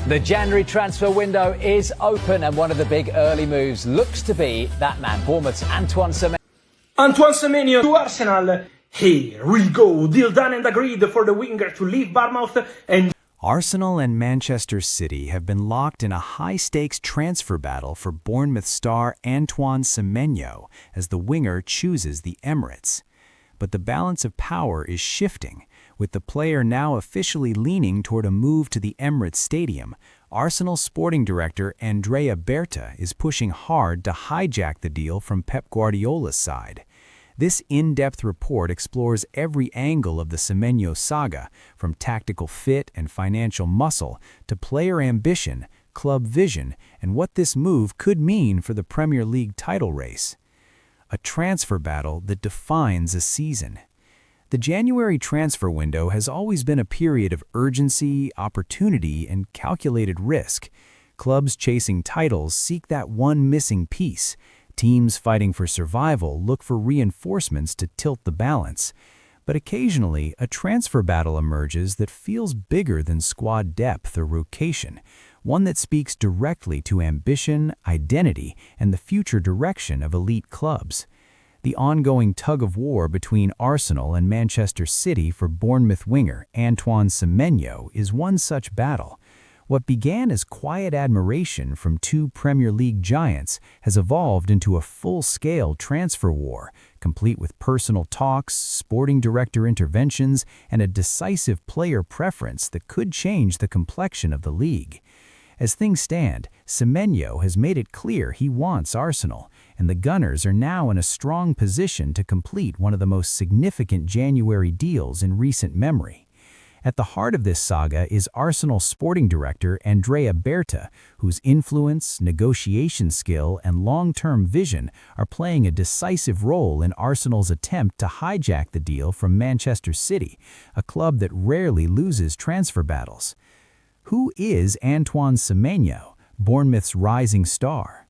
The January transfer window is open, and one of the big early moves looks to be that man, Bournemouth's Antoine Semenyo. Antoine Semenyo to Arsenal. Here we go. Deal done and agreed for the winger to leave Bournemouth and Arsenal and Manchester City have been locked in a high-stakes transfer battle for Bournemouth star Antoine Semenyo as the winger chooses the Emirates. But the balance of power is shifting. With the player now officially leaning toward a move to the Emirates Stadium, Arsenal sporting director Andrea Berta is pushing hard to hijack the deal from Pep Guardiola's side. This in-depth report explores every angle of the Semenyo saga, from tactical fit and financial muscle to player ambition, club vision, and what this move could mean for the Premier League title race. A transfer battle that defines a season. The January transfer window has always been a period of urgency, opportunity, and calculated risk. Clubs chasing titles seek that one missing piece. Teams fighting for survival look for reinforcements to tilt the balance. But occasionally, a transfer battle emerges that feels bigger than squad depth or rotation, one that speaks directly to ambition, identity, and the future direction of elite clubs. The ongoing tug-of-war between Arsenal and Manchester City for Bournemouth winger Antoine Semenyo is one such battle. What began as quiet admiration from two Premier League giants has evolved into a full-scale transfer war, complete with personal talks, sporting director interventions, and a decisive player preference that could change the complexion of the league. As things stand, Semenyo has made it clear he wants Arsenal, and the Gunners are now in a strong position to complete one of the most significant January deals in recent memory. At the heart of this saga is Arsenal sporting director Andrea Berta, whose influence, negotiation skill, and long-term vision are playing a decisive role in Arsenal's attempt to hijack the deal from Manchester City, a club that rarely loses transfer battles. Who is Antoine Semenyo, Bournemouth's rising star?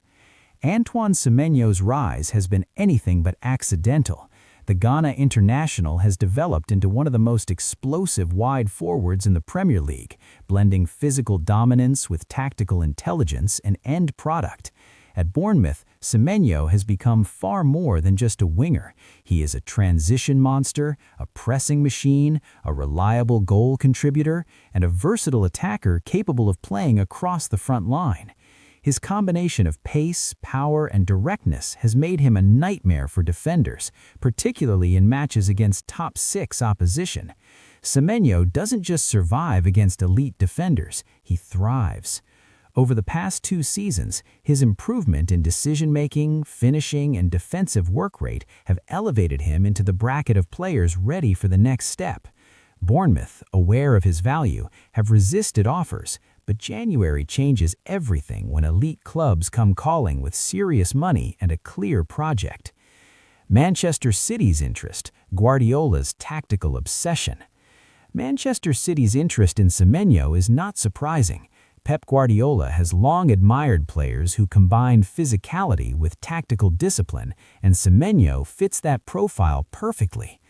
Antoine Semenyo's rise has been anything but accidental. The Ghana international has developed into one of the most explosive wide forwards in the Premier League, blending physical dominance with tactical intelligence and end product. At Bournemouth, Semenyo has become far more than just a winger. He is a transition monster, a pressing machine, a reliable goal contributor, and a versatile attacker capable of playing across the front line. His combination of pace, power, and directness has made him a nightmare for defenders, particularly in matches against top-six opposition. Semenyo doesn't just survive against elite defenders, he thrives. Over the past 2 seasons, his improvement in decision-making, finishing, and defensive work rate have elevated him into the bracket of players ready for the next step. Bournemouth, aware of his value, have resisted offers, but January changes everything when elite clubs come calling with serious money and a clear project. Manchester City's interest, Guardiola's tactical obsession. Manchester City's interest in Semenyo is not surprising. Pep Guardiola has long admired players who combine physicality with tactical discipline, and Semenyo fits that profile perfectly.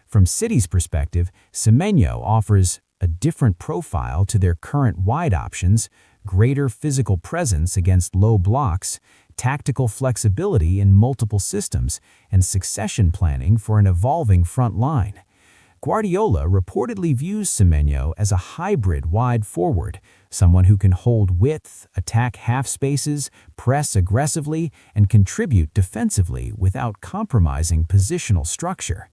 From City's perspective, Semenyo offers a different profile to their current wide options, greater physical presence against low blocks, tactical flexibility in multiple systems, and succession planning for an evolving front line. Guardiola reportedly views Semenyo as a hybrid wide forward, someone who can hold width, attack half spaces, press aggressively, and contribute defensively without compromising positional structure.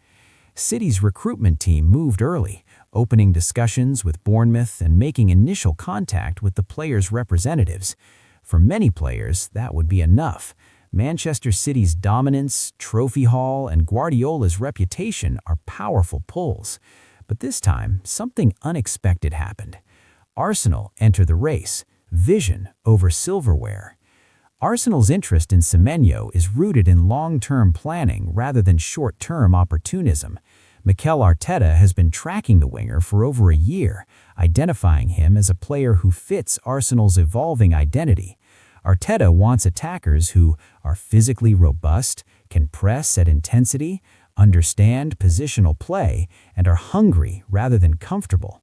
City's recruitment team moved early, opening discussions with Bournemouth and making initial contact with the players' representatives. For many players, that would be enough. Manchester City's dominance, trophy haul, and Guardiola's reputation are powerful pulls. But this time, something unexpected happened. Arsenal enter the race, vision over silverware. Arsenal's interest in Semenyo is rooted in long-term planning rather than short-term opportunism. Mikel Arteta has been tracking the winger for over a year, identifying him as a player who fits Arsenal's evolving identity. Arteta wants attackers who are physically robust, can press at intensity, understand positional play, and are hungry rather than comfortable.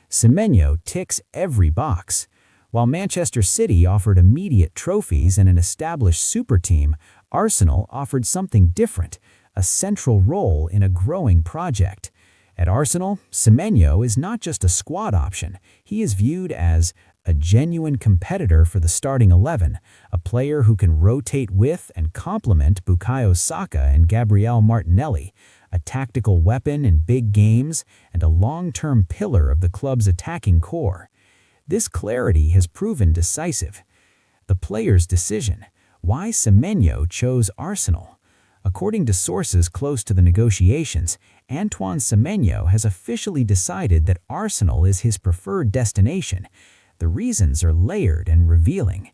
Semenyo ticks every box. While Manchester City offered immediate trophies and an established super team, Arsenal offered something different, a central role in a growing project. At Arsenal, Semenyo is not just a squad option. He is viewed as a genuine competitor for the starting 11, a player who can rotate with and complement Bukayo Saka and Gabriel Martinelli, a tactical weapon in big games and a long-term pillar of the club's attacking core. This clarity has proven decisive. The player's decision: why Semenyo chose Arsenal. According to sources close to the negotiations, Antoine Semenyo has officially decided that Arsenal is his preferred destination. The reasons are layered and revealing.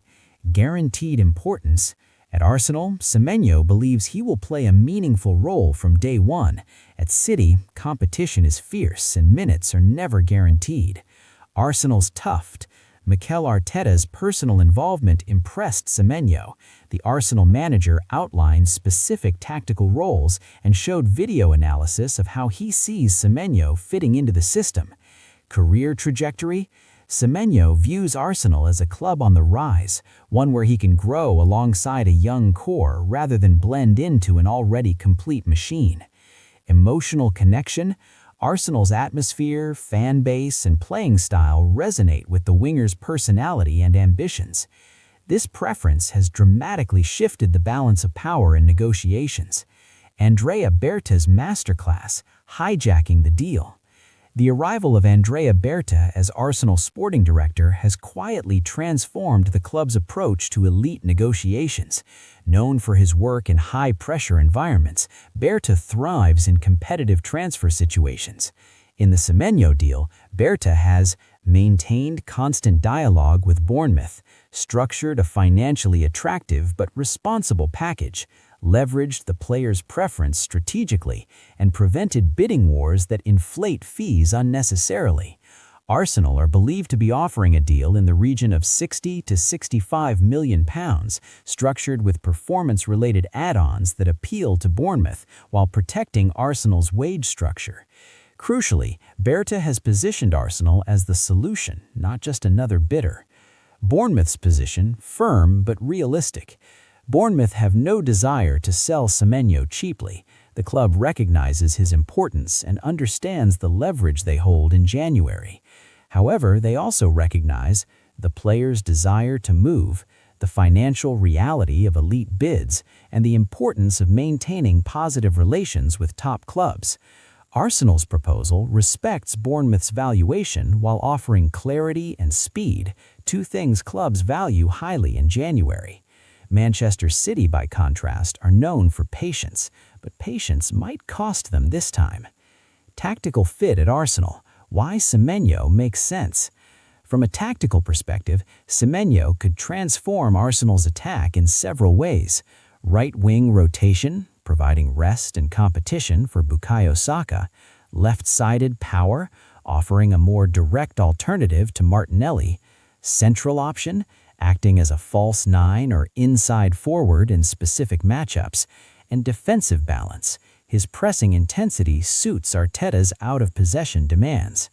Guaranteed importance. At Arsenal, Semenyo believes he will play a meaningful role from day one. At City, competition is fierce and minutes are never guaranteed. Arsenal's tough. Mikel Arteta's personal involvement impressed Semenyo. The Arsenal manager outlined specific tactical roles and showed video analysis of how he sees Semenyo fitting into the system. Career trajectory. Semenyo views Arsenal as a club on the rise, one where he can grow alongside a young core rather than blend into an already complete machine. Emotional connection. Arsenal's atmosphere, fan base, and playing style resonate with the winger's personality and ambitions. This preference has dramatically shifted the balance of power in negotiations. Andrea Berta's masterclass, hijacking the deal. The arrival of Andrea Berta as Arsenal sporting director has quietly transformed the club's approach to elite negotiations. Known for his work in high-pressure environments, Berta thrives in competitive transfer situations. In the Semenyo deal, Berta has maintained constant dialogue with Bournemouth, structured a financially attractive but responsible package, leveraged the player's preference strategically, and prevented bidding wars that inflate fees unnecessarily. Arsenal are believed to be offering a deal in the region of £60 to £65 million, structured with performance-related add-ons that appeal to Bournemouth while protecting Arsenal's wage structure. Crucially, Berta has positioned Arsenal as the solution, not just another bidder. Bournemouth's position, firm but realistic. Bournemouth have no desire to sell Semenyo cheaply. The club recognizes his importance and understands the leverage they hold in January. However, they also recognize the player's desire to move, the financial reality of elite bids, and the importance of maintaining positive relations with top clubs. Arsenal's proposal respects Bournemouth's valuation while offering clarity and speed, two things clubs value highly in January. Manchester City, by contrast, are known for patience, but patience might cost them this time. Tactical fit at Arsenal. Why Semenyo makes sense. From a tactical perspective, Semenyo could transform Arsenal's attack in several ways. Right-wing rotation, providing rest and competition for Bukayo Saka. Left-sided power, offering a more direct alternative to Martinelli. Central option, acting as a false nine or inside forward in specific matchups. And defensive balance. His pressing intensity suits Arteta's out-of-possession demands.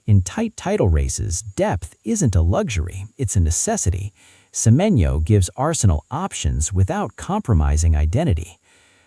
In tight title races, depth isn't a luxury, it's a necessity. Semenyo gives Arsenal options without compromising identity.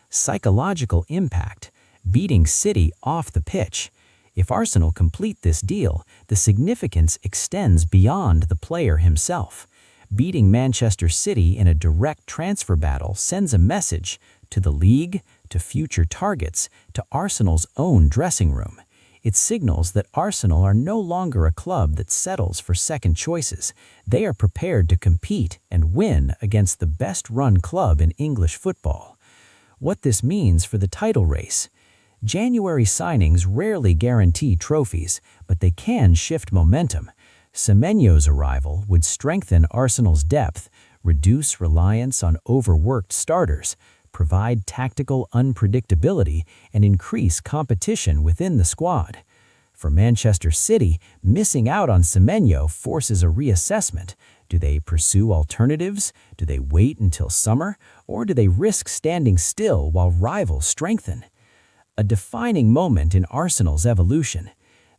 Psychological impact. Beating City off the pitch. If Arsenal complete this deal, the significance extends beyond the player himself. Beating Manchester City in a direct transfer battle sends a message to the league, to future targets, to Arsenal's own dressing room. It signals that Arsenal are no longer a club that settles for second choices. They are prepared to compete and win against the best-run club in English football. What this means for the title race. January signings rarely guarantee trophies, but they can shift momentum. Semenyo's arrival would strengthen Arsenal's depth, reduce reliance on overworked starters, provide tactical unpredictability, and increase competition within the squad. For Manchester City, missing out on Semenyo forces a reassessment. Do they pursue alternatives? Do they wait until summer? Or do they risk standing still while rivals strengthen? A defining moment in Arsenal's evolution.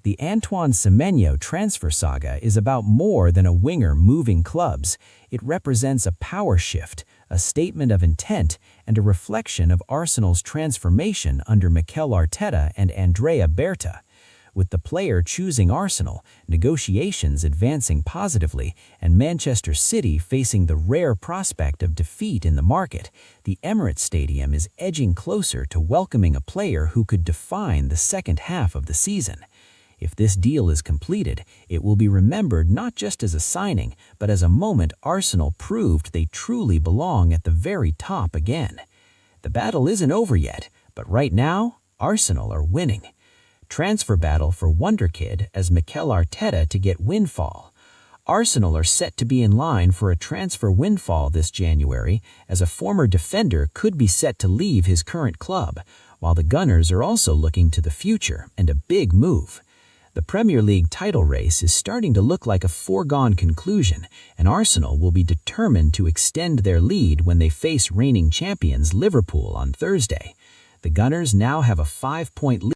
The Antoine Semenyo transfer saga is about more than a winger moving clubs. It represents a power shift, a statement of intent, and a reflection of Arsenal's transformation under Mikel Arteta and Andrea Berta. With the player choosing Arsenal, negotiations advancing positively, and Manchester City facing the rare prospect of defeat in the market, the Emirates Stadium is edging closer to welcoming a player who could define the second half of the season. If this deal is completed, it will be remembered not just as a signing, but as a moment Arsenal proved they truly belong at the very top again. The battle isn't over yet, but right now, Arsenal are winning. Transfer battle for Wonderkid as Mikel Arteta to get windfall. Arsenal are set to be in line for a transfer windfall this January, as a former defender could be set to leave his current club, while the Gunners are also looking to the future and a big move. The Premier League title race is starting to look like a foregone conclusion, and Arsenal will be determined to extend their lead when they face reigning champions Liverpool on Thursday. The Gunners now have a 5-point lead.